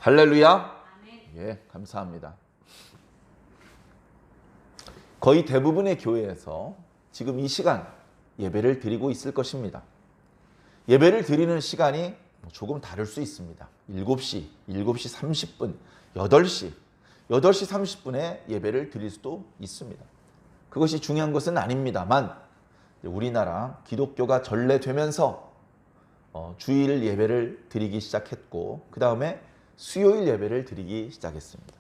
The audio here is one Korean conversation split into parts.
할렐루야. 예, 감사합니다. 거의 대부분의 교회에서 지금 이 시간 예배를 드리고 있을 것입니다. 예배를 드리는 시간이 조금 다를 수 있습니다. 7시, 7시 30분, 8시 30분에 예배를 드릴 수도 있습니다. 그것이 중요한 것은 아닙니다만 우리나라 기독교가 전래되면서 주일 예배를 드리기 시작했고 그 다음에 수요일 예배를 드리기 시작했습니다.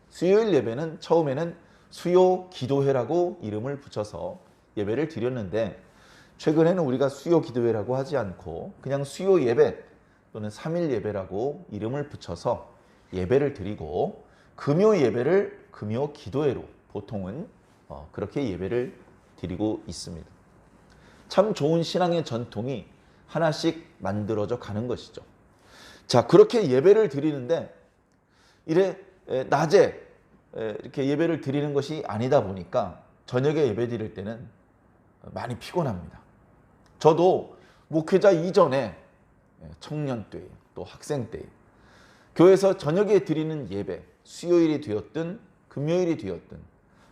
수요일 예배는 처음에는 수요 기도회라고 이름을 붙여서 예배를 드렸는데 최근에는 우리가 수요 기도회라고 하지 않고 그냥 수요 예배 또는 3일 예배라고 이름을 붙여서 예배를 드리고 금요 예배를 금요 기도회로 보통은 그렇게 예배를 드리고 있습니다. 참 좋은 신앙의 전통이 하나씩 만들어져 가는 것이죠. 자, 그렇게 예배를 드리는데 이래 낮에 이렇게 예배를 드리는 것이 아니다 보니까 저녁에 예배 드릴 때는 많이 피곤합니다. 저도 목회자 이전에 청년 때 또 학생 때 교회에서 저녁에 드리는 예배 수요일이 되었든 금요일이 되었든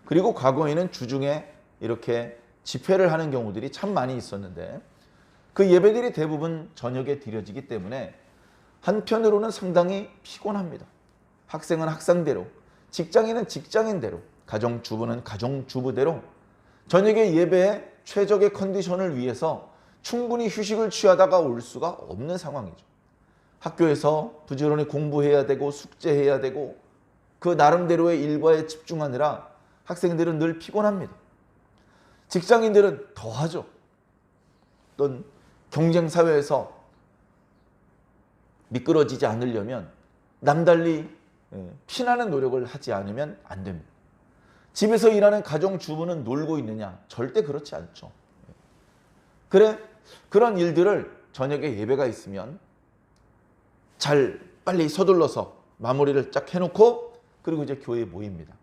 그리고 과거에는 주중에 이렇게 집회를 하는 경우들이 참 많이 있었는데 그 예배들이 대부분 저녁에 드려지기 때문에 한편으로는 상당히 피곤합니다. 학생은 학생대로, 직장인은 직장인대로, 가정주부는 가정주부대로 저녁에 예배에 최적의 컨디션을 위해서 충분히 휴식을 취하다가 올 수가 없는 상황이죠. 학교에서 부지런히 공부해야 되고 숙제해야 되고 그 나름대로의 일과에 집중하느라 학생들은 늘 피곤합니다. 직장인들은 더하죠. 어떤 경쟁사회에서 미끄러지지 않으려면 남달리 피나는 노력을 하지 않으면 안 됩니다. 집에서 일하는 가정주부는 놀고 있느냐? 절대 그렇지 않죠. 그런 일들을 저녁에 예배가 있으면 잘 빨리 서둘러서 마무리를 쫙 해놓고 그리고 이제 교회에 모입니다.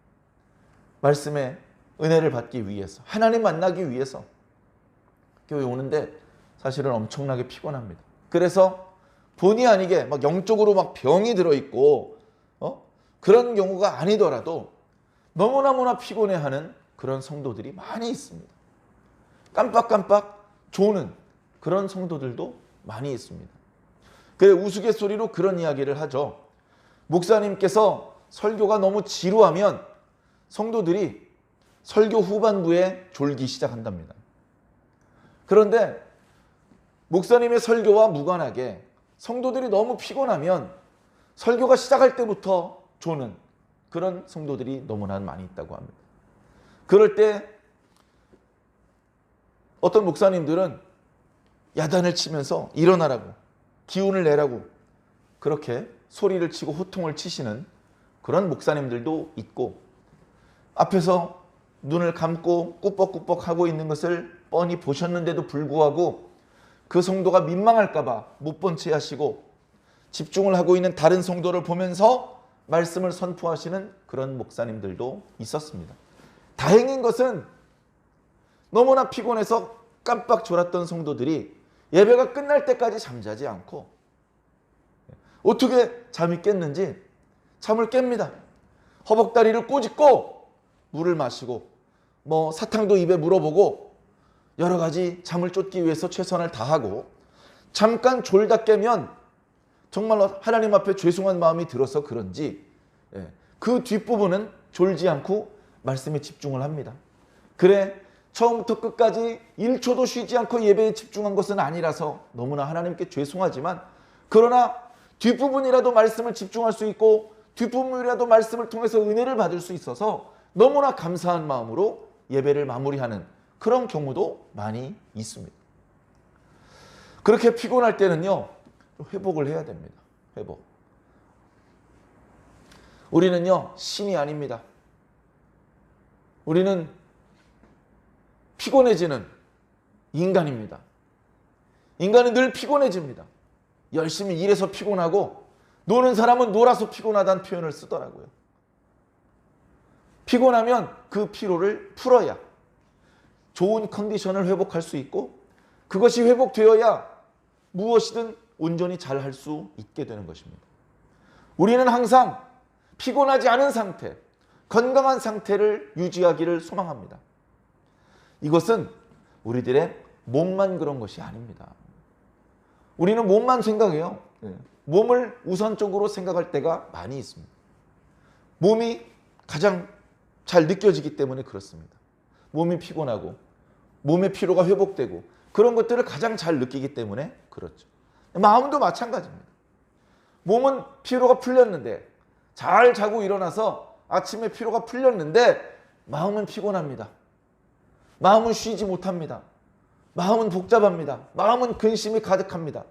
말씀의 은혜를 받기 위해서 하나님 만나기 위해서 교회 오는데 사실은 엄청나게 피곤합니다. 그래서 본의 아니게 막 영적으로 막 병이 들어있고 그런 경우가 아니더라도 너무나 피곤해하는 그런 성도들이 많이 있습니다. 깜빡깜빡 조는 그런 성도들도 많이 있습니다. 그래 우스갯소리로 그런 이야기를 하죠. 목사님께서 설교가 너무 지루하면 성도들이 설교 후반부에 졸기 시작한답니다. 그런데 목사님의 설교와 무관하게 성도들이 너무 피곤하면 설교가 시작할 때부터 조는 그런 성도들이 너무나 많이 있다고 합니다. 그럴 때 어떤 목사님들은 야단을 치면서 일어나라고 기운을 내라고 그렇게 소리를 치고 호통을 치시는 그런 목사님들도 있고 앞에서 눈을 감고 꾸벅꾸벅 하고 있는 것을 뻔히 보셨는데도 불구하고 그 성도가 민망할까 봐 못 본 채 하시고 집중을 하고 있는 다른 성도를 보면서 말씀을 선포하시는 그런 목사님들도 있었습니다. 다행인 것은 너무나 피곤해서 깜빡 졸았던 성도들이 예배가 끝날 때까지 잠자지 않고 어떻게 잠이 깼는지 잠을 깹니다. 허벅다리를 꼬집고 물을 마시고 사탕도 입에 물어보고 여러 가지 잠을 쫓기 위해서 최선을 다하고 잠깐 졸다 깨면 정말로 하나님 앞에 죄송한 마음이 들어서 그런지 그 뒷부분은 졸지 않고 말씀에 집중을 합니다. 그래 처음부터 끝까지 1초도 쉬지 않고 예배에 집중한 것은 아니라서 너무나 하나님께 죄송하지만 그러나 뒷부분이라도 말씀을 집중할 수 있고 뒷부분이라도 말씀을 통해서 은혜를 받을 수 있어서 너무나 감사한 마음으로 예배를 마무리하는 그런 경우도 많이 있습니다. 그렇게 피곤할 때는요, 회복을 해야 됩니다. 회복. 우리는요, 신이 아닙니다. 우리는 피곤해지는 인간입니다. 인간은 늘 피곤해집니다. 열심히 일해서 피곤하고 노는 사람은 놀아서 피곤하다는 표현을 쓰더라고요. 피곤하면 그 피로를 풀어야 좋은 컨디션을 회복할 수 있고 그것이 회복되어야 무엇이든 온전히 잘 할 수 있게 되는 것입니다. 우리는 항상 피곤하지 않은 상태, 건강한 상태를 유지하기를 소망합니다. 이것은 우리들의 몸만 그런 것이 아닙니다. 우리는 몸만 생각해요. 몸을 우선적으로 생각할 때가 많이 있습니다. 몸이 가장 잘 느껴지기 때문에 그렇습니다. 몸이 피곤하고 몸의 피로가 회복되고 그런 것들을 가장 잘 느끼기 때문에 그렇죠. 마음도 마찬가지입니다. 몸은 피로가 풀렸는데, 잘 자고 일어나서 아침에 피로가 풀렸는데 마음은 피곤합니다. 마음은 쉬지 못합니다. 마음은 복잡합니다. 마음은 근심이 가득합니다.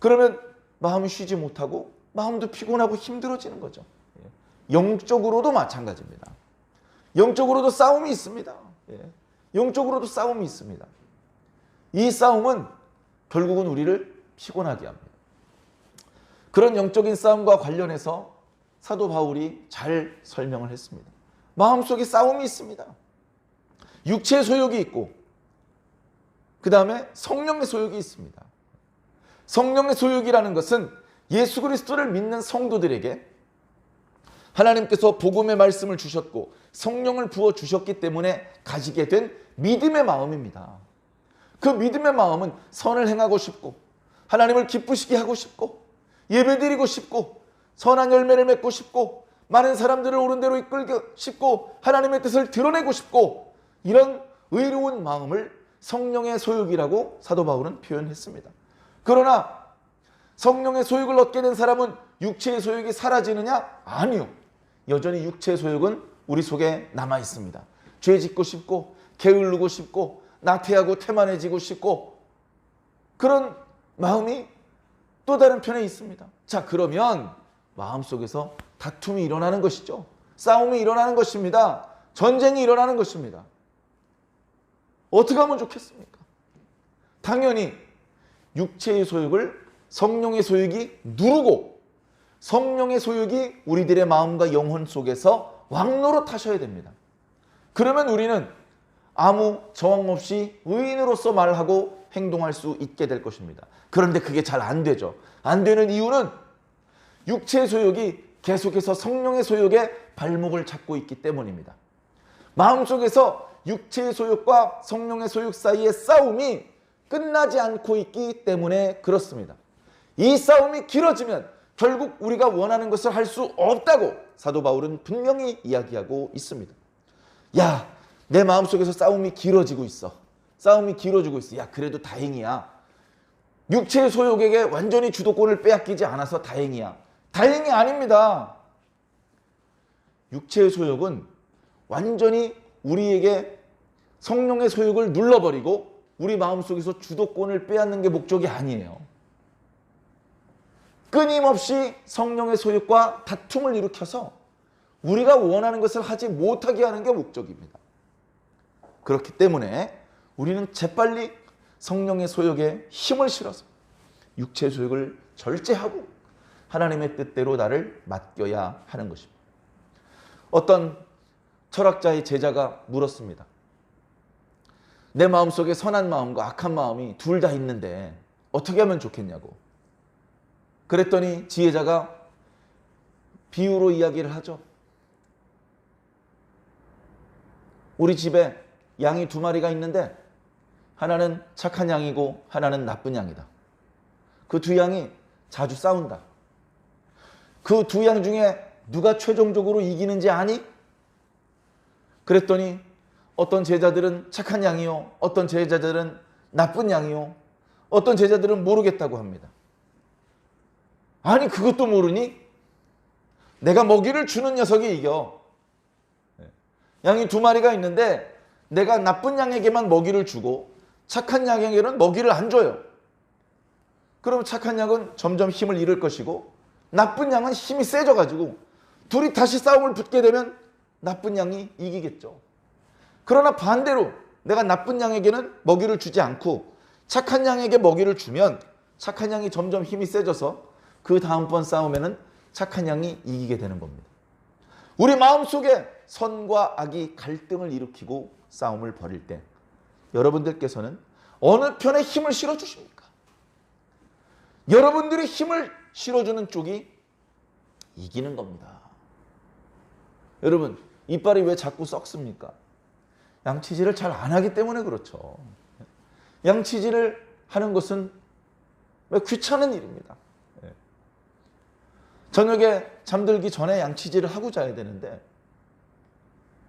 그러면 마음이 쉬지 못하고 마음도 피곤하고 힘들어지는 거죠. 영적으로도 마찬가지입니다. 영적으로도 싸움이 있습니다. 영적으로도 싸움이 있습니다. 이 싸움은 결국은 우리를 피곤하게 합니다. 그런 영적인 싸움과 관련해서 사도 바울이 잘 설명을 했습니다. 마음속에 싸움이 있습니다. 육체의 소욕이 있고 그 다음에 성령의 소욕이 있습니다. 성령의 소욕이라는 것은 예수 그리스도를 믿는 성도들에게 하나님께서 복음의 말씀을 주셨고 성령을 부어주셨기 때문에 가지게 된 믿음의 마음입니다. 그 믿음의 마음은 선을 행하고 싶고 하나님을 기쁘시게 하고 싶고 예배드리고 싶고 선한 열매를 맺고 싶고 많은 사람들을 옳은 대로 이끌고 싶고 하나님의 뜻을 드러내고 싶고 이런 의로운 마음을 성령의 소욕이라고 사도 바울은 표현했습니다. 그러나 성령의 소욕을 얻게 된 사람은 육체의 소욕이 사라지느냐? 아니요. 여전히 육체의 소욕은 우리 속에 남아 있습니다. 죄 짓고 싶고 게으르고 싶고 나태하고 태만해지고 싶고 그런 마음이 또 다른 편에 있습니다. 자, 그러면 마음속에서 다툼이 일어나는 것이죠. 싸움이 일어나는 것입니다. 전쟁이 일어나는 것입니다. 어떻게 하면 좋겠습니까? 당연히 육체의 소욕을 성령의 소욕이 누르고 성령의 소욕이 우리들의 마음과 영혼 속에서 왕노릇하셔야 됩니다. 그러면 우리는 아무 저항 없이 의인으로서 말하고 행동할 수 있게 될 것입니다. 그런데 그게 잘 안 되죠. 안 되는 이유는 육체의 소욕이 계속해서 성령의 소욕에 발목을 잡고 있기 때문입니다. 마음속에서 육체의 소욕과 성령의 소욕 사이의 싸움이 끝나지 않고 있기 때문에 그렇습니다. 이 싸움이 길어지면 결국 우리가 원하는 것을 할 수 없다고 사도 바울은 분명히 이야기하고 있습니다. 야, 내 마음속에서 싸움이 길어지고 있어. 싸움이 길어지고 있어. 야, 그래도 다행이야. 육체의 소욕에게 완전히 주도권을 빼앗기지 않아서 다행이야. 다행이 아닙니다. 육체의 소욕은 완전히 우리에게 성령의 소욕을 눌러버리고 우리 마음속에서 주도권을 빼앗는 게 목적이 아니에요. 끊임없이 성령의 소욕과 다툼을 일으켜서 우리가 원하는 것을 하지 못하게 하는 게 목적입니다. 그렇기 때문에 우리는 재빨리 성령의 소욕에 힘을 실어서 육체의 소욕을 절제하고 하나님의 뜻대로 나를 맡겨야 하는 것입니다. 어떤 철학자의 제자가 물었습니다. 내 마음속에 선한 마음과 악한 마음이 둘 다 있는데 어떻게 하면 좋겠냐고. 그랬더니 지혜자가 비유로 이야기를 하죠. 우리 집에 양이 두 마리가 있는데 하나는 착한 양이고 하나는 나쁜 양이다. 그 두 양이 자주 싸운다. 그 두 양 중에 누가 최종적으로 이기는지 아니? 그랬더니 어떤 제자들은 착한 양이요, 어떤 제자들은 나쁜 양이요, 어떤 제자들은 모르겠다고 합니다. 아니, 그것도 모르니? 내가 먹이를 주는 녀석이 이겨. 양이 두 마리가 있는데 내가 나쁜 양에게만 먹이를 주고 착한 양에게는 먹이를 안 줘요. 그럼 착한 양은 점점 힘을 잃을 것이고 나쁜 양은 힘이 세져가지고 둘이 다시 싸움을 붙게 되면 나쁜 양이 이기겠죠. 그러나 반대로 내가 나쁜 양에게는 먹이를 주지 않고 착한 양에게 먹이를 주면 착한 양이 점점 힘이 세져서 그 다음번 싸움에는 착한 양이 이기게 되는 겁니다. 우리 마음속에 선과 악이 갈등을 일으키고 싸움을 벌일 때 여러분들께서는 어느 편에 힘을 실어주십니까? 여러분들이 힘을 실어주는 쪽이 이기는 겁니다. 여러분, 이빨이 왜 자꾸 썩습니까? 양치질을 잘 안 하기 때문에 그렇죠. 양치질을 하는 것은 왜 귀찮은 일입니다. 저녁에 잠들기 전에 양치질을 하고 자야 되는데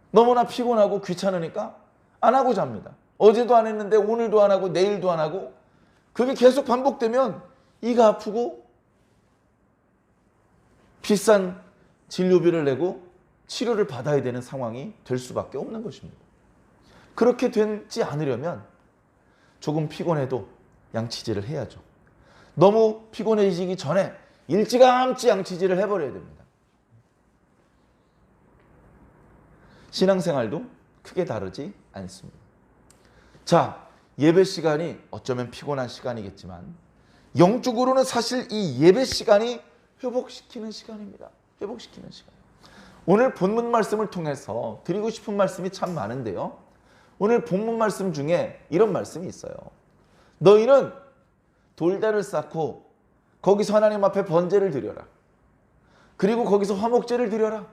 너무나 피곤하고 귀찮으니까 안 하고 잡니다. 어제도 안 했는데 오늘도 안 하고 내일도 안 하고 그게 계속 반복되면 이가 아프고 비싼 진료비를 내고 치료를 받아야 되는 상황이 될 수밖에 없는 것입니다. 그렇게 되지 않으려면 조금 피곤해도 양치질을 해야죠. 너무 피곤해지기 전에 일찌감치 양치질을 해버려야 됩니다. 신앙생활도 크게 다르지 않습니다. 자, 예배 시간이 어쩌면 피곤한 시간이겠지만 영적으로는 사실 이 예배 시간이 회복시키는 시간입니다. 회복시키는 시간. 오늘 본문 말씀을 통해서 드리고 싶은 말씀이 참 많은데요. 오늘 본문 말씀 중에 이런 말씀이 있어요. 너희는 돌대를 쌓고 거기서 하나님 앞에 번제를 드려라. 그리고 거기서 화목제를 드려라.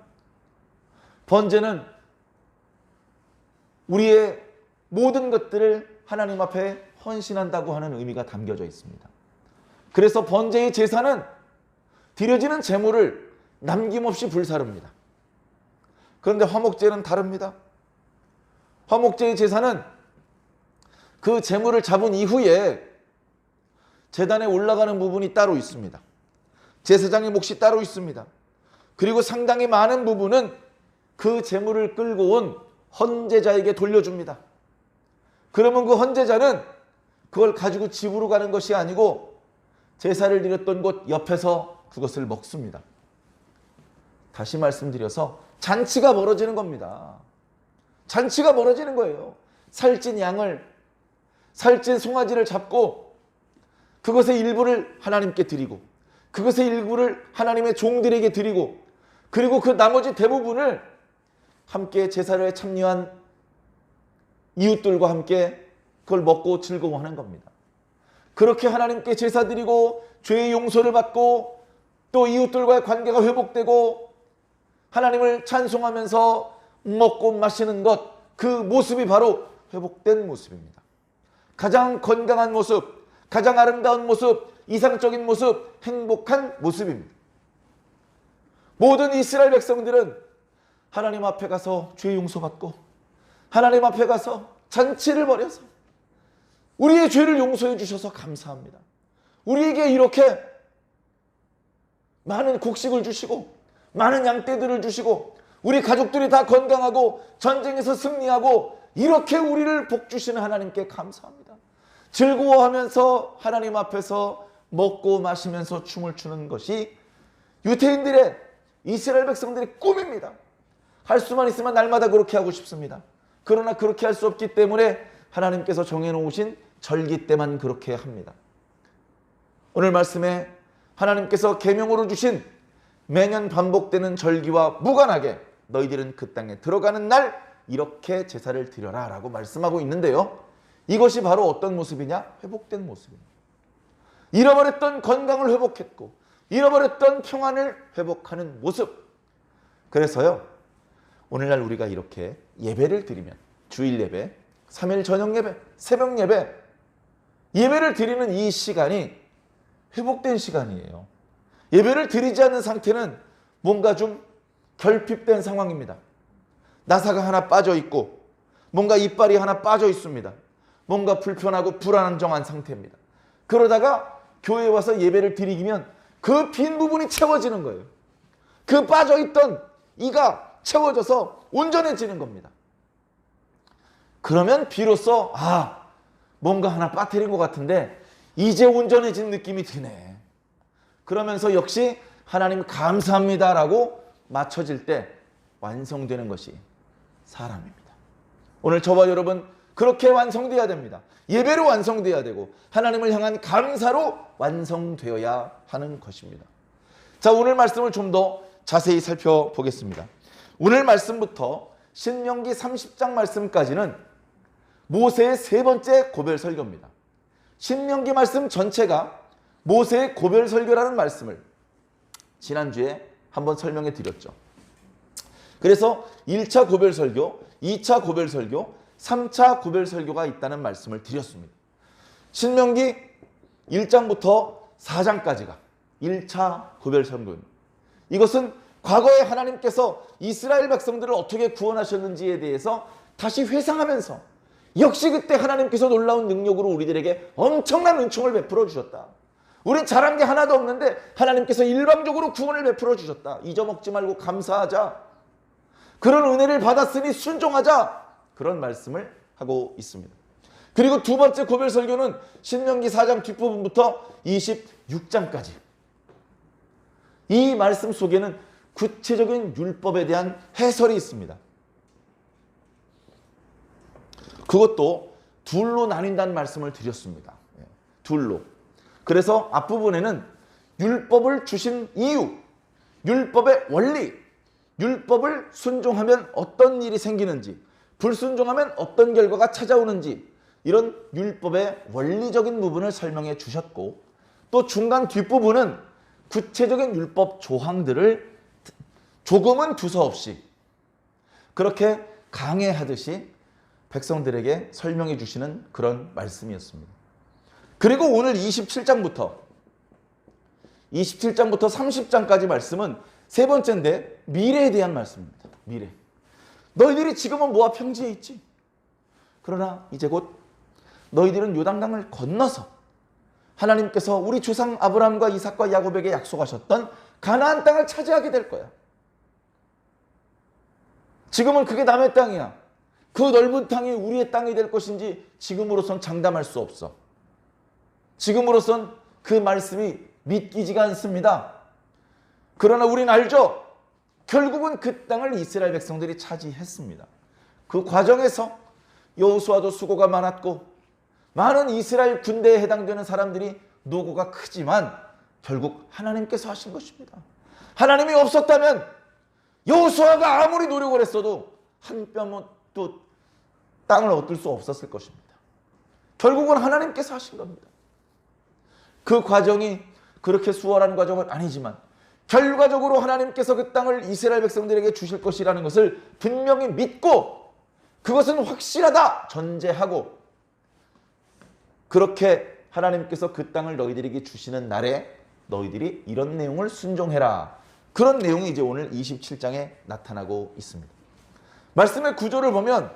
번제는 우리의 모든 것들을 하나님 앞에 헌신한다고 하는 의미가 담겨져 있습니다. 그래서 번제의 제사는 드려지는 제물을 남김없이 불사릅니다. 그런데 화목제는 다릅니다. 화목제의 제사는 그 제물을 잡은 이후에 제단에 올라가는 부분이 따로 있습니다. 제사장의 몫이 따로 있습니다. 그리고 상당히 많은 부분은 그 제물을 끌고 온 헌제자에게 돌려줍니다. 그러면 그 헌제자는 그걸 가지고 집으로 가는 것이 아니고 제사를 드렸던 곳 옆에서 그것을 먹습니다. 다시 말씀드려서 잔치가 벌어지는 겁니다. 잔치가 벌어지는 거예요. 살찐 양을, 살찐 송아지를 잡고 그것의 일부를 하나님께 드리고 그것의 일부를 하나님의 종들에게 드리고 그리고 그 나머지 대부분을 함께 제사를 참여한 이웃들과 함께 그걸 먹고 즐거워하는 겁니다. 그렇게 하나님께 제사 드리고 죄의 용서를 받고 또 이웃들과의 관계가 회복되고 하나님을 찬송하면서 먹고 마시는 것, 그 모습이 바로 회복된 모습입니다. 가장 건강한 모습, 가장 아름다운 모습, 이상적인 모습, 행복한 모습입니다. 모든 이스라엘 백성들은 하나님 앞에 가서 죄 용서받고 하나님 앞에 가서 잔치를 벌여서 우리의 죄를 용서해 주셔서 감사합니다. 우리에게 이렇게 많은 곡식을 주시고 많은 양떼들을 주시고 우리 가족들이 다 건강하고 전쟁에서 승리하고 이렇게 우리를 복주시는 하나님께 감사합니다. 즐거워하면서 하나님 앞에서 먹고 마시면서 춤을 추는 것이 유대인들의 이스라엘 백성들의 꿈입니다. 할 수만 있으면 날마다 그렇게 하고 싶습니다. 그러나 그렇게 할 수 없기 때문에 하나님께서 정해놓으신 절기 때만 그렇게 합니다. 오늘 말씀에 하나님께서 계명으로 주신 매년 반복되는 절기와 무관하게 너희들은 그 땅에 들어가는 날 이렇게 제사를 드려라 라고 말씀하고 있는데요. 이것이 바로 어떤 모습이냐? 회복된 모습입니다. 잃어버렸던 건강을 회복했고 잃어버렸던 평안을 회복하는 모습. 그래서요, 오늘날 우리가 이렇게 예배를 드리면 주일 예배, 3일 저녁 예배, 새벽 예배, 예배를 드리는 이 시간이 회복된 시간이에요. 예배를 드리지 않는 상태는 뭔가 좀 결핍된 상황입니다. 나사가 하나 빠져 있고 뭔가 이빨이 하나 빠져 있습니다. 뭔가 불편하고 불안정한 상태입니다. 그러다가 교회에 와서 예배를 드리면 그 빈 부분이 채워지는 거예요. 그 빠져있던 이가 채워져서 온전해지는 겁니다. 그러면 비로소 뭔가 하나 빠뜨린 것 같은데 이제 온전해진 느낌이 드네. 그러면서 역시 하나님 감사합니다라고 맞춰질 때 완성되는 것이 사람입니다. 오늘 저와 여러분 그렇게 완성되어야 됩니다. 예배로 완성되어야 되고 하나님을 향한 감사로 완성되어야 하는 것입니다. 자, 오늘 말씀을 좀 더 자세히 살펴보겠습니다. 오늘 말씀부터 신명기 30장 말씀까지는 모세의 세 번째 고별 설교입니다. 신명기 말씀 전체가 모세의 고별 설교라는 말씀을 지난주에 한번 설명해 드렸죠. 그래서 1차 고별 설교, 2차 고별 설교, 3차 고별 설교가 있다는 말씀을 드렸습니다. 신명기 1장부터 4장까지가 1차 고별 설교입니다. 이것은 과거에 하나님께서 이스라엘 백성들을 어떻게 구원하셨는지에 대해서 다시 회상하면서 역시 그때 하나님께서 놀라운 능력으로 우리들에게 엄청난 은총을 베풀어 주셨다. 우린 잘한 게 하나도 없는데 하나님께서 일방적으로 구원을 베풀어 주셨다. 잊어먹지 말고 감사하자. 그런 은혜를 받았으니 순종하자. 그런 말씀을 하고 있습니다. 그리고 두 번째 고별 설교는 신명기 4장 뒷부분부터 26장까지. 이 말씀 속에는 구체적인 율법에 대한 해설이 있습니다. 그것도 둘로 나뉜다는 말씀을 드렸습니다. 둘로. 그래서 앞부분에는 율법을 주신 이유, 율법의 원리, 율법을 순종하면 어떤 일이 생기는지, 불순종하면 어떤 결과가 찾아오는지 이런 율법의 원리적인 부분을 설명해 주셨고, 또 중간 뒷부분은 구체적인 율법 조항들을 조금은 두서없이 그렇게 강해하듯이 백성들에게 설명해 주시는 그런 말씀이었습니다. 그리고 오늘 27장부터 30장까지 말씀은 세 번째인데 미래에 대한 말씀입니다. 미래. 너희들이 지금은 모압 평지에 있지. 그러나 이제 곧 너희들은 요단강을 건너서 하나님께서 우리 조상 아브라함과 이삭과 야곱에게 약속하셨던 가나안 땅을 차지하게 될 거야. 지금은 그게 남의 땅이야. 그 넓은 땅이 우리의 땅이 될 것인지 지금으로선 장담할 수 없어. 지금으로선 그 말씀이 믿기지가 않습니다. 그러나 우리는 알죠. 결국은 그 땅을 이스라엘 백성들이 차지했습니다. 그 과정에서 여호수아도 수고가 많았고 많은 이스라엘 군대에 해당되는 사람들이 노고가 크지만 결국 하나님께서 하신 것입니다. 하나님이 없었다면 여호수아가 아무리 노력을 했어도 한 뼘도 땅을 얻을 수 없었을 것입니다. 결국은 하나님께서 하신 겁니다. 그 과정이 그렇게 수월한 과정은 아니지만 결과적으로 하나님께서 그 땅을 이스라엘 백성들에게 주실 것이라는 것을 분명히 믿고 그것은 확실하다 전제하고 그렇게 하나님께서 그 땅을 너희들에게 주시는 날에 너희들이 이런 내용을 순종해라. 그런 내용이 이제 오늘 27장에 나타나고 있습니다. 말씀의 구조를 보면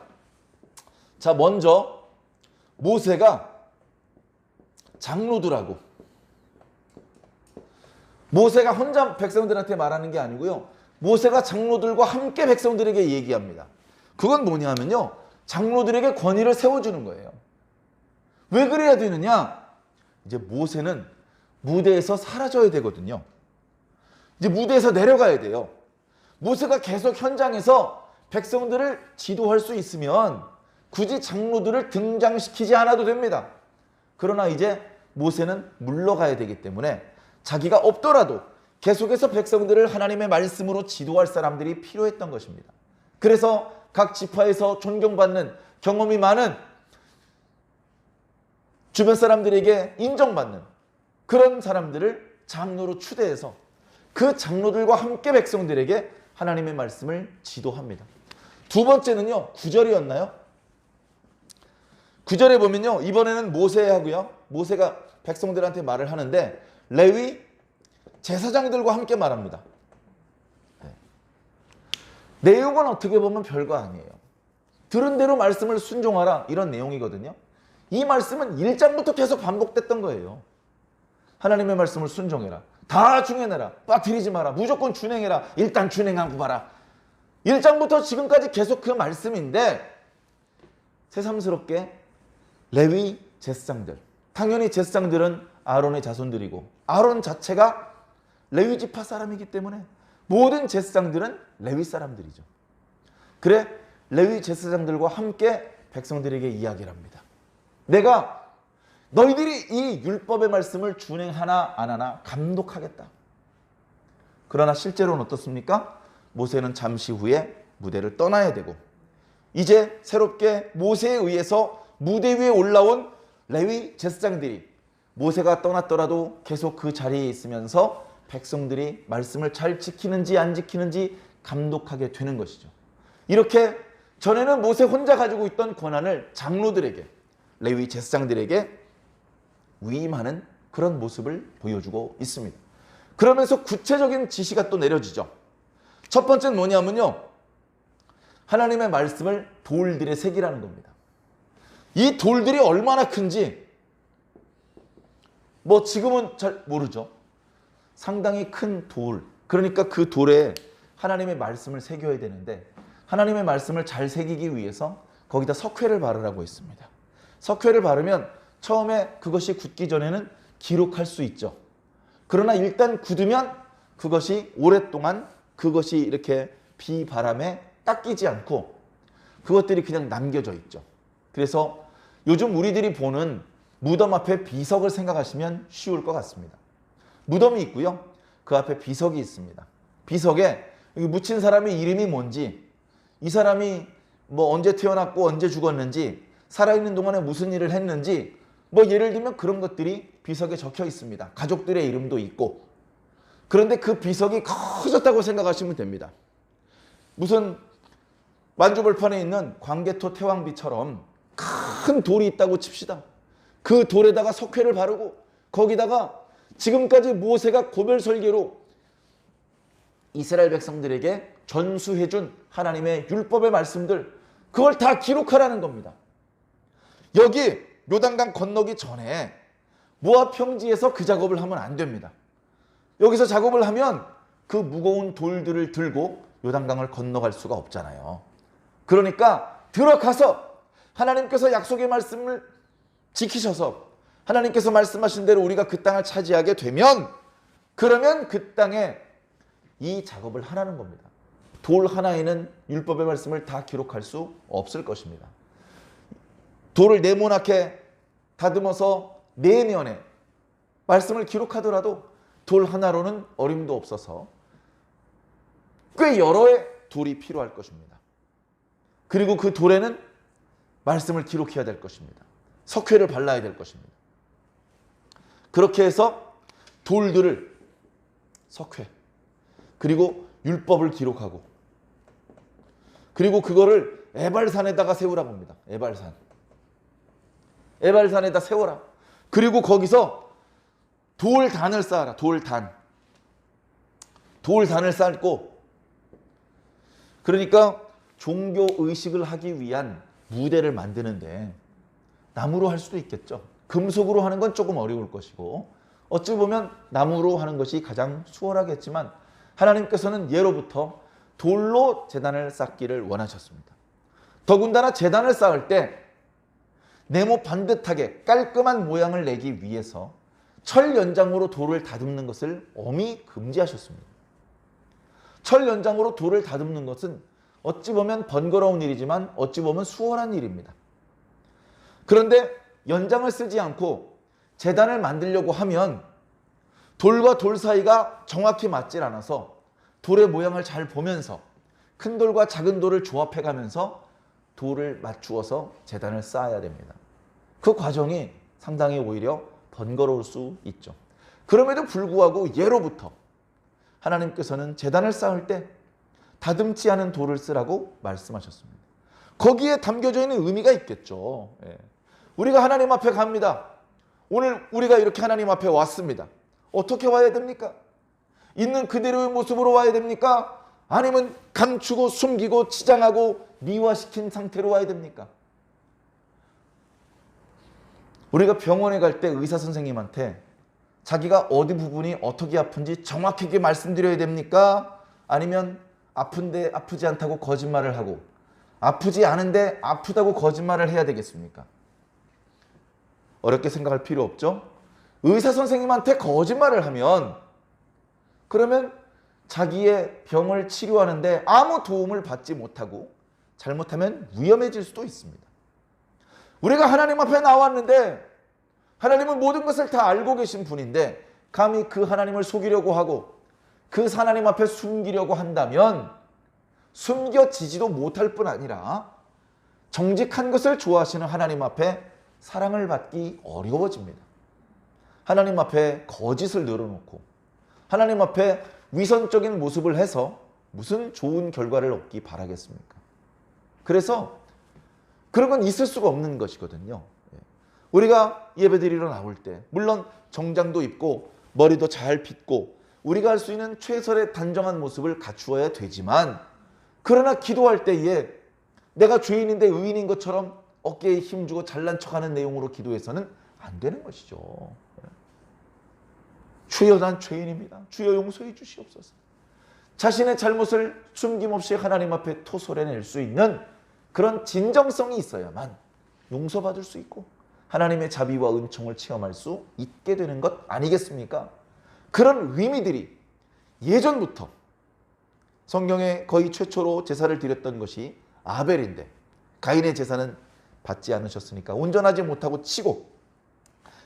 자 먼저 모세가 장로들하고 모세가 혼자 백성들한테 말하는 게 아니고요. 모세가 장로들과 함께 백성들에게 얘기합니다. 그건 뭐냐면요. 장로들에게 권위를 세워주는 거예요. 왜 그래야 되느냐? 이제 모세는 무대에서 사라져야 되거든요. 이제 무대에서 내려가야 돼요. 모세가 계속 현장에서 백성들을 지도할 수 있으면 굳이 장로들을 등장시키지 않아도 됩니다. 그러나 이제 모세는 물러가야 되기 때문에 자기가 없더라도 계속해서 백성들을 하나님의 말씀으로 지도할 사람들이 필요했던 것입니다. 그래서 각 지파에서 존경받는 경험이 많은 주변 사람들에게 인정받는 그런 사람들을 장로로 추대해서 그 장로들과 함께 백성들에게 하나님의 말씀을 지도합니다. 두 번째는요. 9절이었나요? 9절에 보면요. 이번에는 모세하고요. 모세가 백성들한테 말을 하는데 레위 제사장들과 함께 말합니다. 내용은 어떻게 보면 별거 아니에요. 들은 대로 말씀을 순종하라 이런 내용이거든요. 이 말씀은 1장부터 계속 반복됐던 거예요. 하나님의 말씀을 순종해라. 다 준행해라. 빠뜨리지 마라. 무조건 준행해라. 일단 준행하고 봐라. 1장부터 지금까지 계속 그 말씀인데 새삼스럽게 레위 제사장들, 당연히 제사장들은 아론의 자손들이고 아론 자체가 레위 지파 사람이기 때문에 모든 제사장들은 레위 사람들이죠. 그래 레위 제사장들과 함께 백성들에게 이야기를 합니다. 내가 너희들이 이 율법의 말씀을 준행하나 안 하나 감독하겠다. 그러나 실제로는 어떻습니까? 모세는 잠시 후에 무대를 떠나야 되고 이제 새롭게 모세에 의해서 무대 위에 올라온 레위 제사장들이 모세가 떠났더라도 계속 그 자리에 있으면서 백성들이 말씀을 잘 지키는지 안 지키는지 감독하게 되는 것이죠. 이렇게 전에는 모세 혼자 가지고 있던 권한을 장로들에게, 레위 제사장들에게 위임하는 그런 모습을 보여주고 있습니다. 그러면서 구체적인 지시가 또 내려지죠. 첫 번째는 뭐냐면요, 하나님의 말씀을 돌들에 새기라는 겁니다. 이 돌들이 얼마나 큰지 뭐 지금은 잘 모르죠. 상당히 큰 돌, 그러니까 그 돌에 하나님의 말씀을 새겨야 되는데, 하나님의 말씀을 잘 새기기 위해서 거기다 석회를 바르라고 했습니다. 석회를 바르면 처음에 그것이 굳기 전에는 기록할 수 있죠. 그러나 일단 굳으면 그것이 오랫동안 그것이 이렇게 비바람에 닦이지 않고 그것들이 그냥 남겨져 있죠. 그래서 요즘 우리들이 보는 무덤 앞에 비석을 생각하시면 쉬울 것 같습니다. 무덤이 있고요, 그 앞에 비석이 있습니다. 비석에 묻힌 사람의 이름이 뭔지, 이 사람이 뭐 언제 태어났고 언제 죽었는지, 살아있는 동안에 무슨 일을 했는지, 뭐 예를 들면 그런 것들이 비석에 적혀 있습니다. 가족들의 이름도 있고. 그런데 그 비석이 커졌다고 생각하시면 됩니다. 무슨 만주벌판에 있는 광개토 태왕비처럼 큰 돌이 있다고 칩시다. 그 돌에다가 석회를 바르고 거기다가 지금까지 모세가 고별설계로 이스라엘 백성들에게 전수해준 하나님의 율법의 말씀들, 그걸 다 기록하라는 겁니다. 여기 요단강 건너기 전에 모압 평지에서 그 작업을 하면 안 됩니다. 여기서 작업을 하면 그 무거운 돌들을 들고 요단강을 건너갈 수가 없잖아요. 그러니까 들어가서 하나님께서 약속의 말씀을 지키셔서 하나님께서 말씀하신 대로 우리가 그 땅을 차지하게 되면, 그러면 그 땅에 이 작업을 하라는 겁니다. 돌 하나에는 율법의 말씀을 다 기록할 수 없을 것입니다. 돌을 네모나게 다듬어서 내면에 말씀을 기록하더라도 돌 하나로는 어림도 없어서 꽤 여러의 돌이 필요할 것입니다. 그리고 그 돌에는 말씀을 기록해야 될 것입니다. 석회를 발라야 될 것입니다. 그렇게 해서 돌들을, 석회, 그리고 율법을 기록하고, 그리고 그거를 에발산에다가 세우라고 합니다. 에발산에다 세워라. 그리고 거기서 돌단을 쌓아라. 돌단을 쌓고, 그러니까 종교 의식을 하기 위한 무대를 만드는데 나무로 할 수도 있겠죠. 금속으로 하는 건 조금 어려울 것이고, 어찌 보면 나무로 하는 것이 가장 수월하겠지만 하나님께서는 예로부터 돌로 제단을 쌓기를 원하셨습니다. 더군다나 제단을 쌓을 때 네모 반듯하게 깔끔한 모양을 내기 위해서 철 연장으로 돌을 다듬는 것을 엄히 금지하셨습니다. 철 연장으로 돌을 다듬는 것은 어찌 보면 번거로운 일이지만 어찌 보면 수월한 일입니다. 그런데 연장을 쓰지 않고 제단을 만들려고 하면 돌과 돌 사이가 정확히 맞질 않아서 돌의 모양을 잘 보면서 큰 돌과 작은 돌을 조합해 가면서 돌을 맞추어서 제단을 쌓아야 됩니다. 그 과정이 상당히 오히려 번거로울 수 있죠. 그럼에도 불구하고 예로부터 하나님께서는 제단을 쌓을 때 다듬지 않은 돌을 쓰라고 말씀하셨습니다. 거기에 담겨져 있는 의미가 있겠죠. 우리가 하나님 앞에 갑니다. 오늘 우리가 이렇게 하나님 앞에 왔습니다. 어떻게 와야 됩니까? 있는 그대로의 모습으로 와야 됩니까? 아니면 감추고 숨기고 치장하고 미화시킨 상태로 와야 됩니까? 우리가 병원에 갈 때 의사 선생님한테 자기가 어디 부분이 어떻게 아픈지 정확하게 말씀드려야 됩니까? 아니면 아픈데 아프지 않다고 거짓말을 하고 아프지 않은데 아프다고 거짓말을 해야 되겠습니까? 어렵게 생각할 필요 없죠? 의사 선생님한테 거짓말을 하면 그러면 자기의 병을 치료하는데 아무 도움을 받지 못하고 잘못하면 위험해질 수도 있습니다. 우리가 하나님 앞에 나왔는데 하나님은 모든 것을 다 알고 계신 분인데 감히 그 하나님을 속이려고 하고 그 하나님 앞에 숨기려고 한다면 숨겨지지도 못할 뿐 아니라 정직한 것을 좋아하시는 하나님 앞에 사랑을 받기 어려워집니다. 하나님 앞에 거짓을 늘어놓고 하나님 앞에 위선적인 모습을 해서 무슨 좋은 결과를 얻기 바라겠습니까? 그래서 그런 건 있을 수가 없는 것이거든요. 우리가 예배드리러 나올 때 물론 정장도 입고 머리도 잘 빗고 우리가 할 수 있는 최선의 단정한 모습을 갖추어야 되지만, 그러나 기도할 때에 내가 죄인인데 의인인 것처럼 어깨에 힘주고 잘난 척하는 내용으로 기도해서는 안 되는 것이죠. 주여 난 죄인입니다. 주여 용서해 주시옵소서. 자신의 잘못을 숨김없이 하나님 앞에 토설해낼 수 있는 그런 진정성이 있어야만 용서받을 수 있고 하나님의 자비와 은총을 체험할 수 있게 되는 것 아니겠습니까? 그런 의미들이 예전부터 성경에 거의 최초로 제사를 드렸던 것이 아벨인데 가인의 제사는 받지 않으셨으니까 온전하지 못하고 치고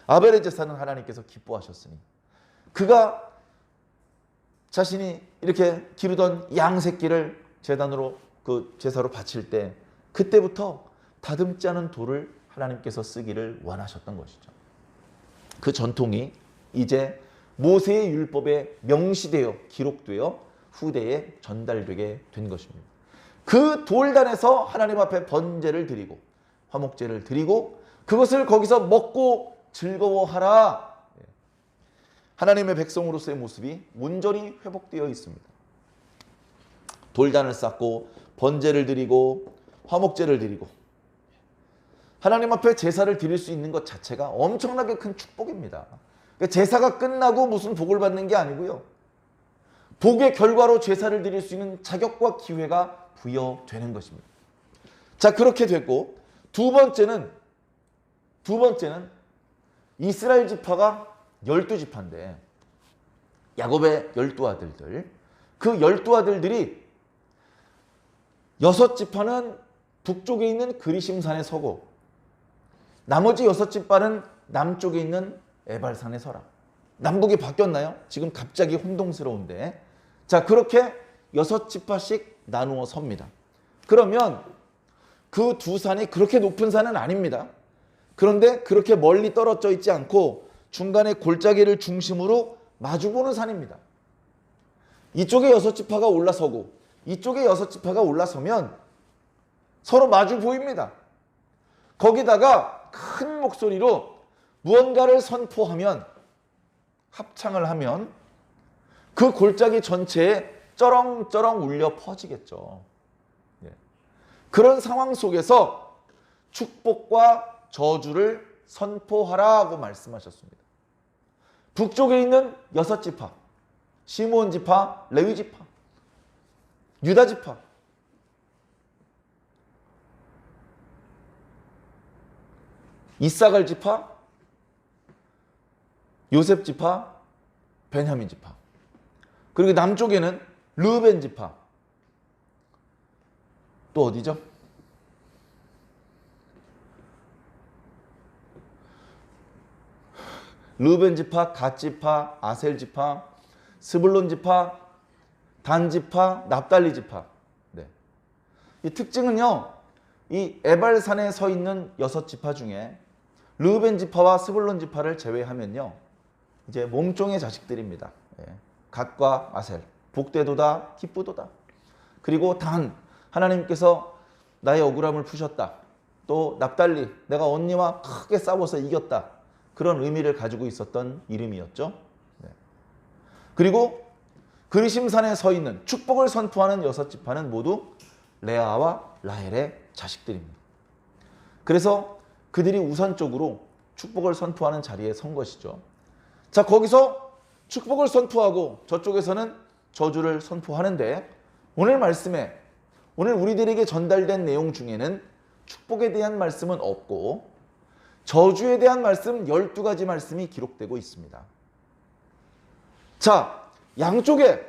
아벨의 제사는 하나님께서 기뻐하셨으니 그가 자신이 이렇게 기르던 양 새끼를 제단으로 그 제사로 바칠 때 그때부터 다듬지 않은 돌을 하나님께서 쓰기를 원하셨던 것이죠. 그 전통이 이제 모세의 율법에 명시되어 기록되어 후대에 전달되게 된 것입니다. 그 돌단에서 하나님 앞에 번제를 드리고 화목제를 드리고 그것을 거기서 먹고 즐거워하라. 하나님의 백성으로서의 모습이 온전히 회복되어 있습니다. 돌단을 쌓고 번제를 드리고 화목제를 드리고 하나님 앞에 제사를 드릴 수 있는 것 자체가 엄청나게 큰 축복입니다. 제사가 끝나고 무슨 복을 받는 게 아니고요. 복의 결과로 제사를 드릴 수 있는 자격과 기회가 부여되는 것입니다. 자, 그렇게 됐고 두 번째는 이스라엘 지파가 12지파인데 야곱의 12아들들, 그 12아들들이 6지파는 북쪽에 있는 그리심산에 서고 나머지 6지파는 남쪽에 있는 에발산에 서라. 남북이 바뀌었나요? 지금 갑자기 혼동스러운데. 자, 그렇게 6지파씩 나누어 섭니다. 그러면 그 두 산이 그렇게 높은 산은 아닙니다. 그런데 그렇게 멀리 떨어져 있지 않고 중간에 골짜기를 중심으로 마주보는 산입니다. 이쪽에 6지파가 올라서고 이쪽에 6지파가 올라서면 서로 마주 보입니다. 거기다가 큰 목소리로 무언가를 선포하면, 합창을 하면 그 골짜기 전체에 쩌렁쩌렁 울려 퍼지겠죠. 그런 상황 속에서 축복과 저주를 선포하라고 말씀하셨습니다. 북쪽에 있는 6지파, 시므온 지파, 레위 지파, 유다 지파, 이사갈 지파, 요셉 지파, 베냐민 지파. 그리고 남쪽에는 르벤 지파. 또 어디죠? 르벤 지파, 갓 지파, 아셀 지파, 스불론 지파, 단 지파, 납달리 지파. 네. 이 특징은요. 이 에발산에 서 있는 6지파 중에 르벤 지파와 스불론 지파를 제외하면요. 이제 몸종의 자식들입니다. 갓과 아셀, 복되도다, 기쁘도다. 그리고 단, 하나님께서 나의 억울함을 푸셨다. 또 납달리, 내가 언니와 크게 싸워서 이겼다. 그런 의미를 가지고 있었던 이름이었죠. 그리고 그리심산에 서 있는 축복을 선포하는 6지파는 모두 레아와 라헬의 자식들입니다. 그래서 그들이 우선적으로 축복을 선포하는 자리에 선 것이죠. 자, 거기서 축복을 선포하고 저쪽에서는 저주를 선포하는데 오늘 말씀에, 오늘 우리들에게 전달된 내용 중에는 축복에 대한 말씀은 없고 저주에 대한 말씀 12가지 말씀이 기록되고 있습니다. 자, 양쪽에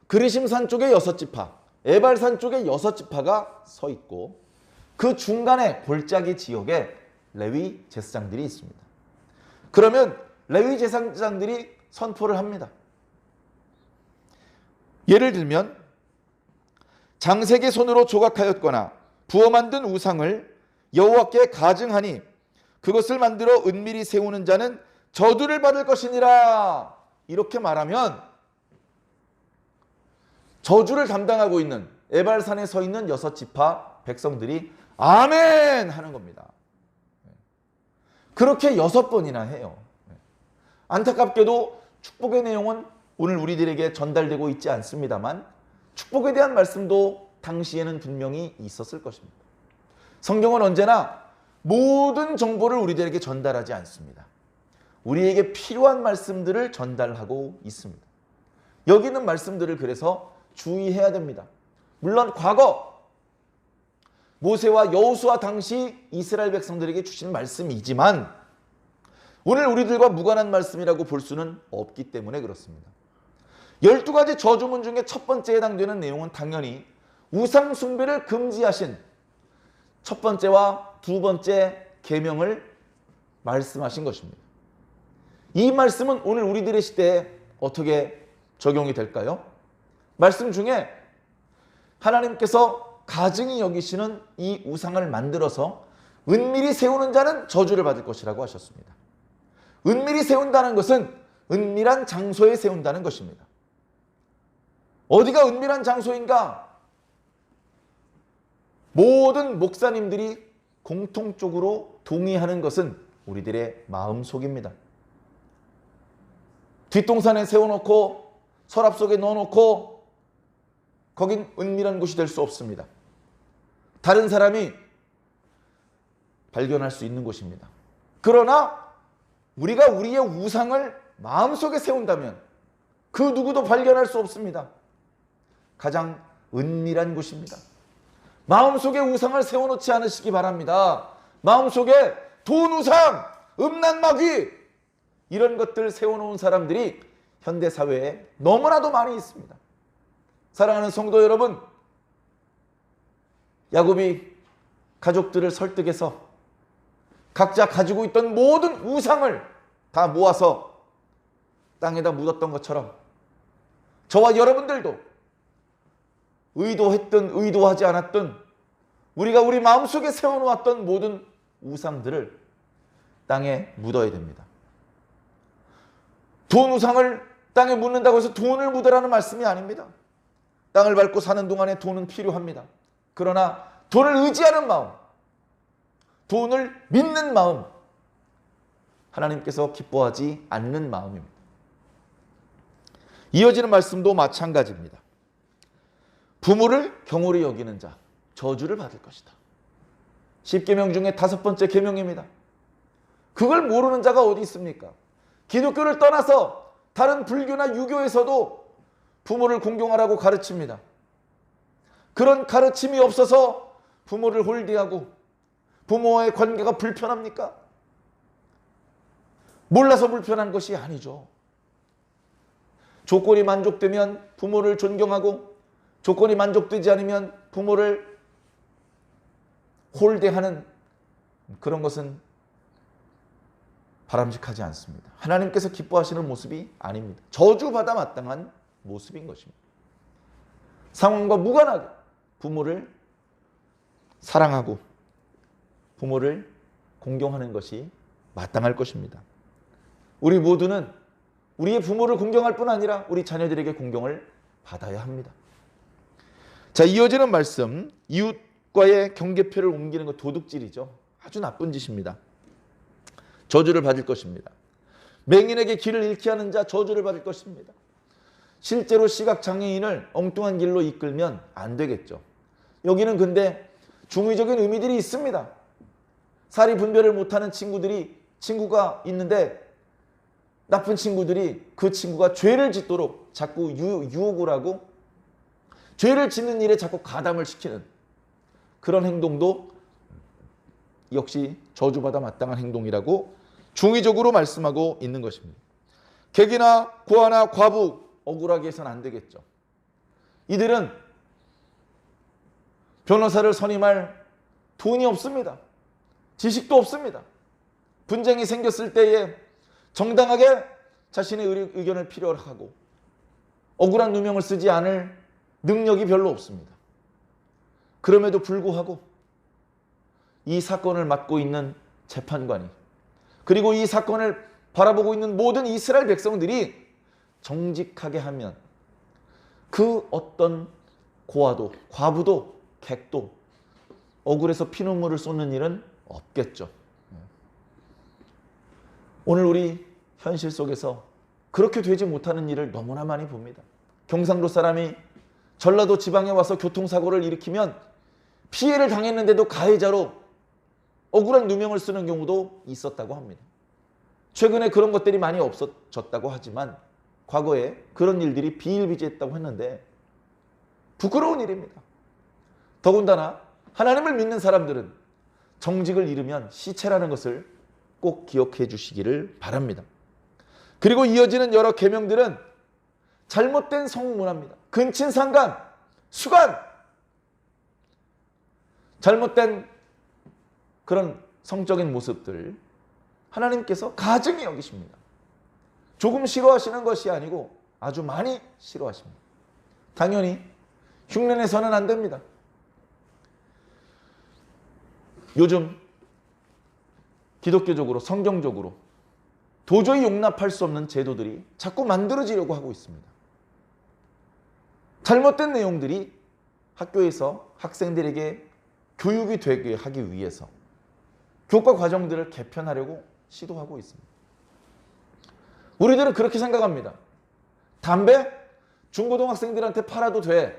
그리심산 쪽에 6지파, 에발산 쪽에 6지파가 서 있고 그 중간에 골짜기 지역에 레위 제사장들이 있습니다. 그러면 레위 제사장들이 선포를 합니다. 예를 들면 장색의 손으로 조각하였거나 부어 만든 우상을 여호와께 가증하니 그것을 만들어 은밀히 세우는 자는 저주를 받을 것이니라. 이렇게 말하면 저주를 담당하고 있는 에발산에 서 있는 6지파 백성들이 아멘 하는 겁니다. 그렇게 6번이나 해요. 안타깝게도 축복의 내용은 오늘 우리들에게 전달되고 있지 않습니다만 축복에 대한 말씀도 당시에는 분명히 있었을 것입니다. 성경은 언제나 모든 정보를 우리들에게 전달하지 않습니다. 우리에게 필요한 말씀들을 전달하고 있습니다. 여기 있는 말씀들을 그래서 주의해야 됩니다. 물론 과거 모세와 여호수아 당시 이스라엘 백성들에게 주신 말씀이지만 오늘 우리들과 무관한 말씀이라고 볼 수는 없기 때문에 그렇습니다. 12가지 저주문 중에 첫 번째에 해당되는 내용은 당연히 우상 숭배를 금지하신 첫 번째와 두 번째 계명을 말씀하신 것입니다. 이 말씀은 오늘 우리들의 시대에 어떻게 적용이 될까요? 말씀 중에 하나님께서 가증히 여기시는 이 우상을 만들어서 은밀히 세우는 자는 저주를 받을 것이라고 하셨습니다. 은밀히 세운다는 것은 은밀한 장소에 세운다는 것입니다. 어디가 은밀한 장소인가? 모든 목사님들이 공통적으로 동의하는 것은 우리들의 마음속입니다. 뒷동산에 세워놓고 서랍 속에 넣어놓고 거긴 은밀한 곳이 될 수 없습니다. 다른 사람이 발견할 수 있는 곳입니다. 그러나 우리가 우리의 우상을 마음속에 세운다면 그 누구도 발견할 수 없습니다. 가장 은밀한 곳입니다. 마음속에 우상을 세워놓지 않으시기 바랍니다. 마음속에 돈 우상, 음란마귀 이런 것들 세워놓은 사람들이 현대사회에 너무나도 많이 있습니다. 사랑하는 성도 여러분, 야곱이 가족들을 설득해서 각자 가지고 있던 모든 우상을 다 모아서 땅에다 묻었던 것처럼 저와 여러분들도 의도했든 의도하지 않았든 우리가 우리 마음속에 세워놓았던 모든 우상들을 땅에 묻어야 됩니다. 돈 우상을 땅에 묻는다고 해서 돈을 묻으라는 말씀이 아닙니다. 땅을 밟고 사는 동안에 돈은 필요합니다. 그러나 돈을 의지하는 마음, 돈을 믿는 마음, 하나님께서 기뻐하지 않는 마음입니다. 이어지는 말씀도 마찬가지입니다. 부모를 경홀히 여기는 자, 저주를 받을 것이다. 10계명 중에 5번째 계명입니다. 그걸 모르는 자가 어디 있습니까? 기독교를 떠나서 다른 불교나 유교에서도 부모를 공경하라고 가르칩니다. 그런 가르침이 없어서 부모를 홀대하고 부모와의 관계가 불편합니까? 몰라서 불편한 것이 아니죠. 조건이 만족되면 부모를 존경하고 조건이 만족되지 않으면 부모를 홀대하는 그런 것은 바람직하지 않습니다. 하나님께서 기뻐하시는 모습이 아닙니다. 저주받아 마땅한 모습인 것입니다. 상황과 무관하게 부모를 사랑하고 부모를 공경하는 것이 마땅할 것입니다. 우리 모두는 우리의 부모를 공경할 뿐 아니라 우리 자녀들에게 공경을 받아야 합니다. 자, 이어지는 말씀, 이웃과의 경계표를 옮기는 것 도둑질이죠. 아주 나쁜 짓입니다. 저주를 받을 것입니다. 맹인에게 길을 잃게 하는 자 저주를 받을 것입니다. 실제로 시각장애인을 엉뚱한 길로 이끌면 안 되겠죠. 여기는 근데 중의적인 의미들이 있습니다. 사리 분별을 못하는 친구가 있는데 나쁜 친구들이 그 친구가 죄를 짓도록 자꾸 유혹을 하고 죄를 짓는 일에 자꾸 가담을 시키는 그런 행동도 역시 저주받아 마땅한 행동이라고 중의적으로 말씀하고 있는 것입니다. 객이나 고아나 과부 억울하게 해서는 안 되겠죠. 이들은 변호사를 선임할 돈이 없습니다. 지식도 없습니다. 분쟁이 생겼을 때에 정당하게 자신의 의견을 필요로 하고 억울한 누명을 쓰지 않을 능력이 별로 없습니다. 그럼에도 불구하고 이 사건을 맡고 있는 재판관이 그리고 이 사건을 바라보고 있는 모든 이스라엘 백성들이 정직하게 하면 그 어떤 고아도 과부도 객도 억울해서 피눈물을 쏟는 일은 없겠죠. 오늘 우리 현실 속에서 그렇게 되지 못하는 일을 너무나 많이 봅니다. 경상도 사람이 전라도 지방에 와서 교통사고를 일으키면 피해를 당했는데도 가해자로 억울한 누명을 쓰는 경우도 있었다고 합니다. 최근에 그런 것들이 많이 없어졌다고 하지만 과거에 그런 일들이 비일비재했다고 했는데 부끄러운 일입니다. 더군다나 하나님을 믿는 사람들은 정직을 잃으면 시체라는 것을 꼭 기억해 주시기를 바랍니다. 그리고 이어지는 여러 계명들은 잘못된 성문화입니다. 근친상간, 수간, 잘못된 그런 성적인 모습들 하나님께서 가증히 여기십니다. 조금 싫어하시는 것이 아니고 아주 많이 싫어하십니다. 당연히 흉내내서는 안 됩니다. 요즘 기독교적으로 성경적으로 도저히 용납할 수 없는 제도들이 자꾸 만들어지려고 하고 있습니다. 잘못된 내용들이 학교에서 학생들에게 교육이 되게 하기 위해서 교과 과정들을 개편하려고 시도하고 있습니다. 우리들은 그렇게 생각합니다. 담배? 중고등학생들한테 팔아도 돼.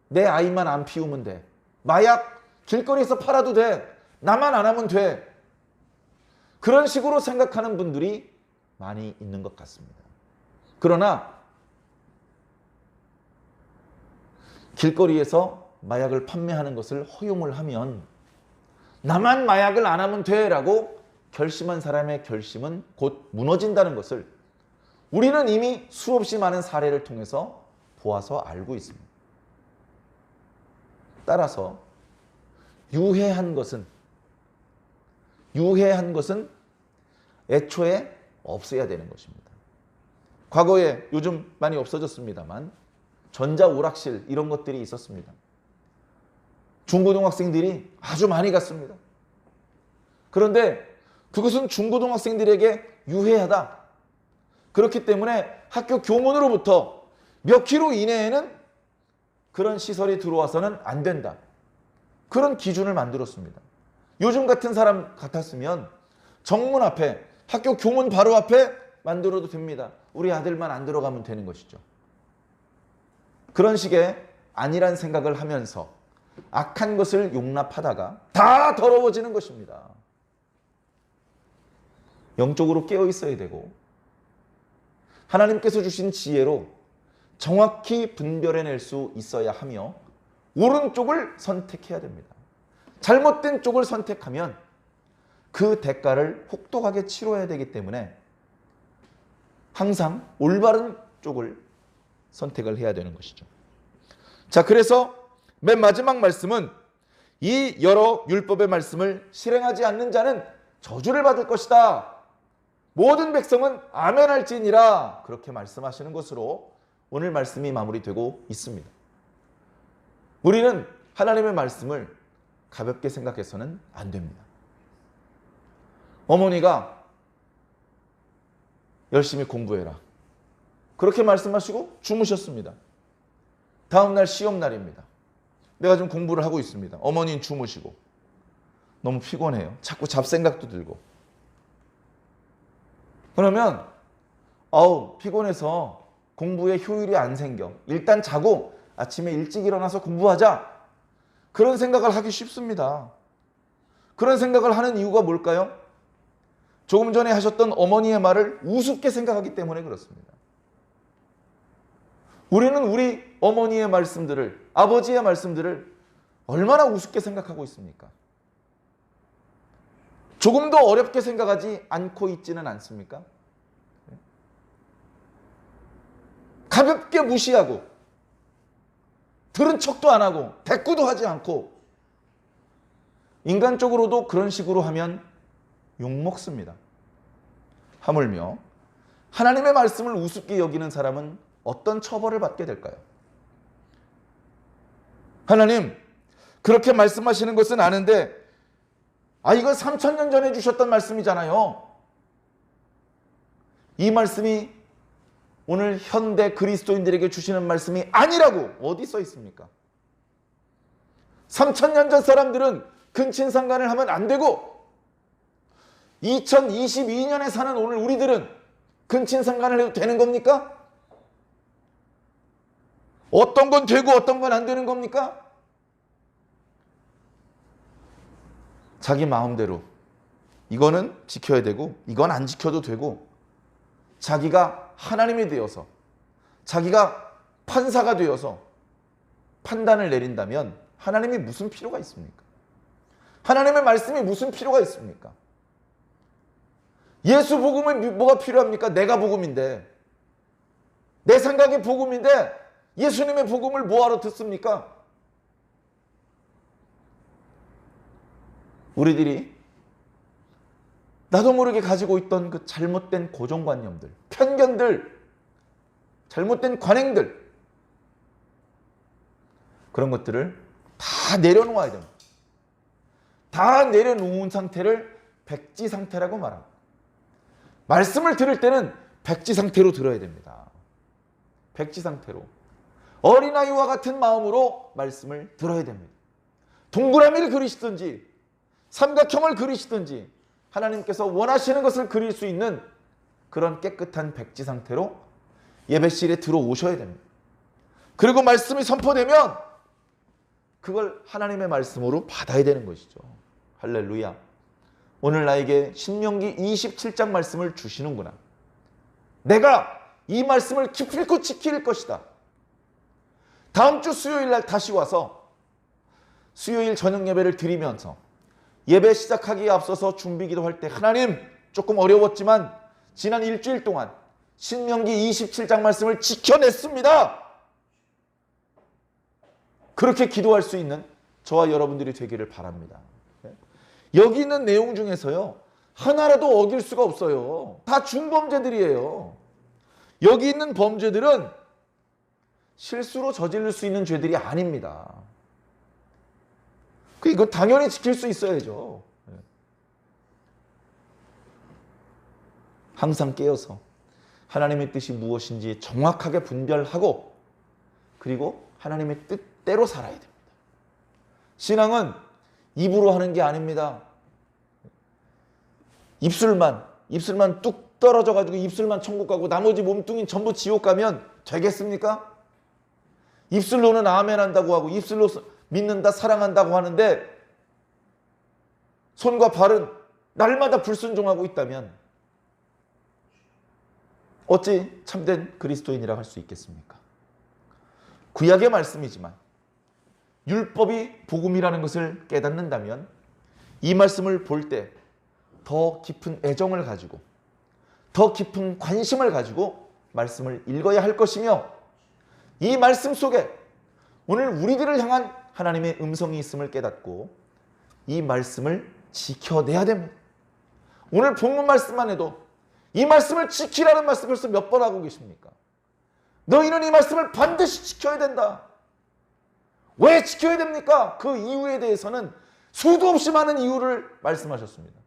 내 아이만 안 피우면 돼. 마약? 길거리에서 팔아도 돼. 나만 안 하면 돼. 그런 식으로 생각하는 분들이 많이 있는 것 같습니다. 그러나 길거리에서 마약을 판매하는 것을 허용을 하면 나만 마약을 안 하면 돼 라고 결심한 사람의 결심은 곧 무너진다는 것을 우리는 이미 수없이 많은 사례를 통해서 보아서 알고 있습니다. 따라서 유해한 것은 애초에 없어야 되는 것입니다. 과거에 요즘 많이 없어졌습니다만 전자오락실 이런 것들이 있었습니다. 중고등학생들이 아주 많이 갔습니다. 그런데 그것은 중고등학생들에게 유해하다. 그렇기 때문에 학교 교문으로부터 몇 킬로 이내에는 그런 시설이 들어와서는 안 된다. 그런 기준을 만들었습니다. 요즘 같은 사람 같았으면 정문 앞에, 학교 교문 바로 앞에 만들어도 됩니다. 우리 아들만 안 들어가면 되는 것이죠. 그런 식의 아니란 생각을 하면서 악한 것을 용납하다가 다 더러워지는 것입니다. 영적으로 깨어 있어야 되고 하나님께서 주신 지혜로 정확히 분별해낼 수 있어야 하며 옳은 쪽을 선택해야 됩니다. 잘못된 쪽을 선택하면 그 대가를 혹독하게 치러야 되기 때문에 항상 올바른 쪽을 선택을 해야 되는 것이죠. 자, 그래서 맨 마지막 말씀은 이 여러 율법의 말씀을 실행하지 않는 자는 저주를 받을 것이다. 모든 백성은 아멘할지니라. 그렇게 말씀하시는 것으로 오늘 말씀이 마무리되고 있습니다. 우리는 하나님의 말씀을 가볍게 생각해서는 안 됩니다. 어머니가 열심히 공부해라. 그렇게 말씀하시고 주무셨습니다. 다음 날 시험 날입니다. 내가 지금 공부를 하고 있습니다. 어머니는 주무시고 너무 피곤해요. 자꾸 잡생각도 들고. 그러면 피곤해서 공부에 효율이 안 생겨. 일단 자고 아침에 일찍 일어나서 공부하자. 그런 생각을 하기 쉽습니다. 그런 생각을 하는 이유가 뭘까요? 조금 전에 하셨던 어머니의 말을 우습게 생각하기 때문에 그렇습니다. 우리는 우리 어머니의 말씀들을, 아버지의 말씀들을 얼마나 우습게 생각하고 있습니까? 조금 더 어렵게 생각하지 않고 있지는 않습니까? 가볍게 무시하고 들은 척도 안 하고 대꾸도 하지 않고 인간적으로도 그런 식으로 하면 욕먹습니다. 하물며 하나님의 말씀을 우습게 여기는 사람은 어떤 처벌을 받게 될까요? 하나님, 그렇게 말씀하시는 것은 아는데 이거 3000년 전에 주셨던 말씀이잖아요. 이 말씀이 오늘 현대 그리스도인들에게 주시는 말씀이 아니라고 어디 써 있습니까? 3000년 전 사람들은 근친상간을 하면 안 되고 2022년에 사는 오늘 우리들은 근친상간을 해도 되는 겁니까? 어떤 건 되고 어떤 건 안 되는 겁니까? 자기 마음대로 이거는 지켜야 되고 이건 안 지켜도 되고 자기가 하나님이 되어서 자기가 판사가 되어서 판단을 내린다면 하나님이 무슨 필요가 있습니까? 하나님의 말씀이 무슨 필요가 있습니까? 예수 복음은 뭐가 필요합니까? 내가 복음인데 내 생각이 복음인데 예수님의 복음을 뭐하러 듣습니까? 우리들이 나도 모르게 가지고 있던 그 잘못된 고정관념들, 편견들, 잘못된 관행들 그런 것들을 다 내려놓아야 됩니다. 다 내려놓은 상태를 백지 상태라고 말합니다. 말씀을 들을 때는 백지 상태로 들어야 됩니다. 백지 상태로. 어린아이와 같은 마음으로 말씀을 들어야 됩니다. 동그라미를 그리시든지 삼각형을 그리시든지 하나님께서 원하시는 것을 그릴 수 있는 그런 깨끗한 백지 상태로 예배실에 들어오셔야 됩니다. 그리고 말씀이 선포되면 그걸 하나님의 말씀으로 받아야 되는 것이죠. 할렐루야. 오늘 나에게 신명기 27장 말씀을 주시는구나. 내가 이 말씀을 기필코 지킬 것이다. 다음 주 수요일 날 다시 와서 수요일 저녁 예배를 드리면서 예배 시작하기에 앞서서 준비 기도할 때 하나님 조금 어려웠지만 지난 일주일 동안 신명기 27장 말씀을 지켜냈습니다. 그렇게 기도할 수 있는 저와 여러분들이 되기를 바랍니다. 여기 있는 내용 중에서요 하나라도 어길 수가 없어요. 다 중범죄들이에요. 여기 있는 범죄들은 실수로 저지를 수 있는 죄들이 아닙니다. 이건 당연히 지킬 수 있어야죠. 항상 깨어서 하나님의 뜻이 무엇인지 정확하게 분별하고 그리고 하나님의 뜻대로 살아야 됩니다. 신앙은 입으로 하는 게 아닙니다. 입술만 뚝 떨어져가지고 입술만 천국 가고 나머지 몸뚱이는 전부 지옥 가면 되겠습니까? 입술로는 아멘 한다고 하고 입술로 믿는다 사랑한다고 하는데 손과 발은 날마다 불순종하고 있다면 어찌 참된 그리스도인이라 할 수 있겠습니까? 구약의 말씀이지만 율법이 복음이라는 것을 깨닫는다면 이 말씀을 볼 때 더 깊은 애정을 가지고 더 깊은 관심을 가지고 말씀을 읽어야 할 것이며 이 말씀 속에 오늘 우리들을 향한 하나님의 음성이 있음을 깨닫고 이 말씀을 지켜내야 됩니다. 오늘 본문 말씀만 해도 이 말씀을 지키라는 말씀 벌써 몇 번 하고 계십니까? 너희는 이 말씀을 반드시 지켜야 된다. 왜 지켜야 됩니까? 그 이유에 대해서는 수도 없이 많은 이유를 말씀하셨습니다.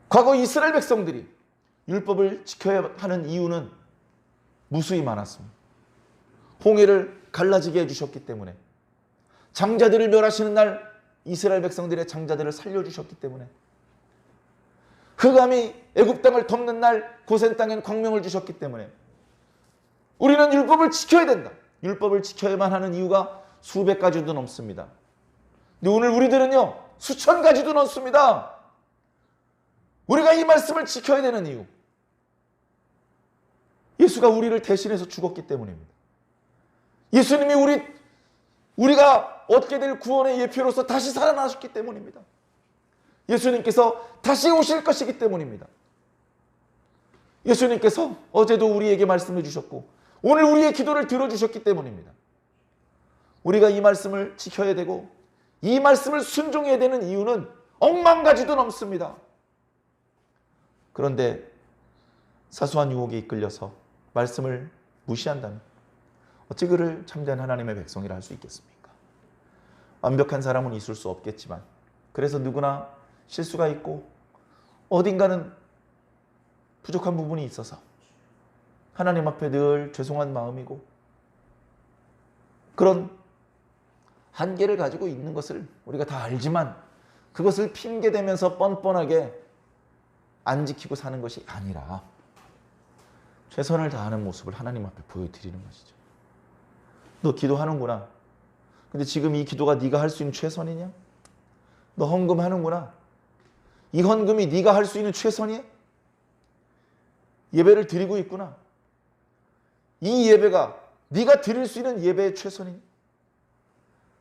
과거 이스라엘 백성들이 율법을 지켜야 하는 이유는 무수히 많았습니다. 홍해를 갈라지게 해주셨기 때문에 장자들을 멸하시는 날 이스라엘 백성들의 장자들을 살려주셨기 때문에 흑암이 애굽 땅을 덮는 날 고센 땅엔 광명을 주셨기 때문에 우리는 율법을 지켜야 된다. 율법을 지켜야만 하는 이유가 수백 가지도 넘습니다. 근데 오늘 우리들은요 수천 가지도 넘습니다. 우리가 이 말씀을 지켜야 되는 이유 예수가 우리를 대신해서 죽었기 때문입니다. 예수님이 우리가 얻게 될 구원의 예표로서 다시 살아나셨기 때문입니다. 예수님께서 다시 오실 것이기 때문입니다. 예수님께서 어제도 우리에게 말씀해 주셨고 오늘 우리의 기도를 들어주셨기 때문입니다. 우리가 이 말씀을 지켜야 되고 이 말씀을 순종해야 되는 이유는 억만 가지도 넘습니다. 그런데 사소한 유혹에 이끌려서 말씀을 무시한다면 어찌 그를 참된 하나님의 백성이라 할 수 있겠습니까? 완벽한 사람은 있을 수 없겠지만 그래서 누구나 실수가 있고 어딘가는 부족한 부분이 있어서 하나님 앞에 늘 죄송한 마음이고 그런 한계를 가지고 있는 것을 우리가 다 알지만 그것을 핑계대면서 뻔뻔하게 안 지키고 사는 것이 아니라 최선을 다하는 모습을 하나님 앞에 보여드리는 것이죠. 너 기도하는구나. 근데 지금 이 기도가 네가 할 수 있는 최선이냐? 너 헌금하는구나. 이 헌금이 네가 할 수 있는 최선이야? 예배를 드리고 있구나. 이 예배가 네가 드릴 수 있는 예배의 최선이냐?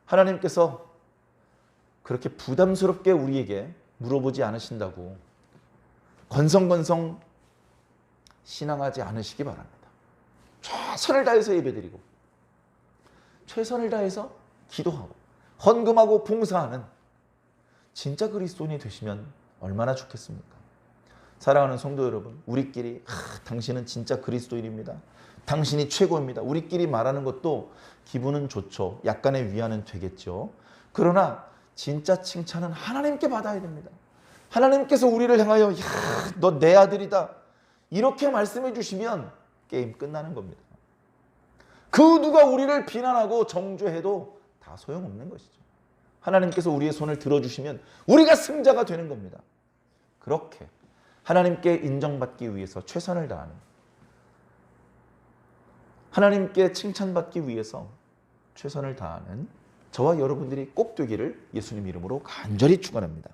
하나님께서 그렇게 부담스럽게 우리에게 물어보지 않으신다고 건성건성 신앙하지 않으시기 바랍니다. 최선을 다해서 예배드리고 최선을 다해서 기도하고 헌금하고 봉사하는 진짜 그리스도인이 되시면 얼마나 좋겠습니까? 사랑하는 성도 여러분, 우리끼리 당신은 진짜 그리스도인입니다. 당신이 최고입니다. 우리끼리 말하는 것도 기분은 좋죠. 약간의 위안은 되겠죠. 그러나 진짜 칭찬은 하나님께 받아야 됩니다. 하나님께서 우리를 향하여 너 내 아들이다 이렇게 말씀해 주시면 게임 끝나는 겁니다. 그 누가 우리를 비난하고 정죄해도 다 소용없는 것이죠. 하나님께서 우리의 손을 들어주시면 우리가 승자가 되는 겁니다. 그렇게 하나님께 인정받기 위해서 최선을 다하는, 하나님께 칭찬받기 위해서 최선을 다하는 저와 여러분들이 꼭 되기를 예수님 이름으로 간절히 축원합니다.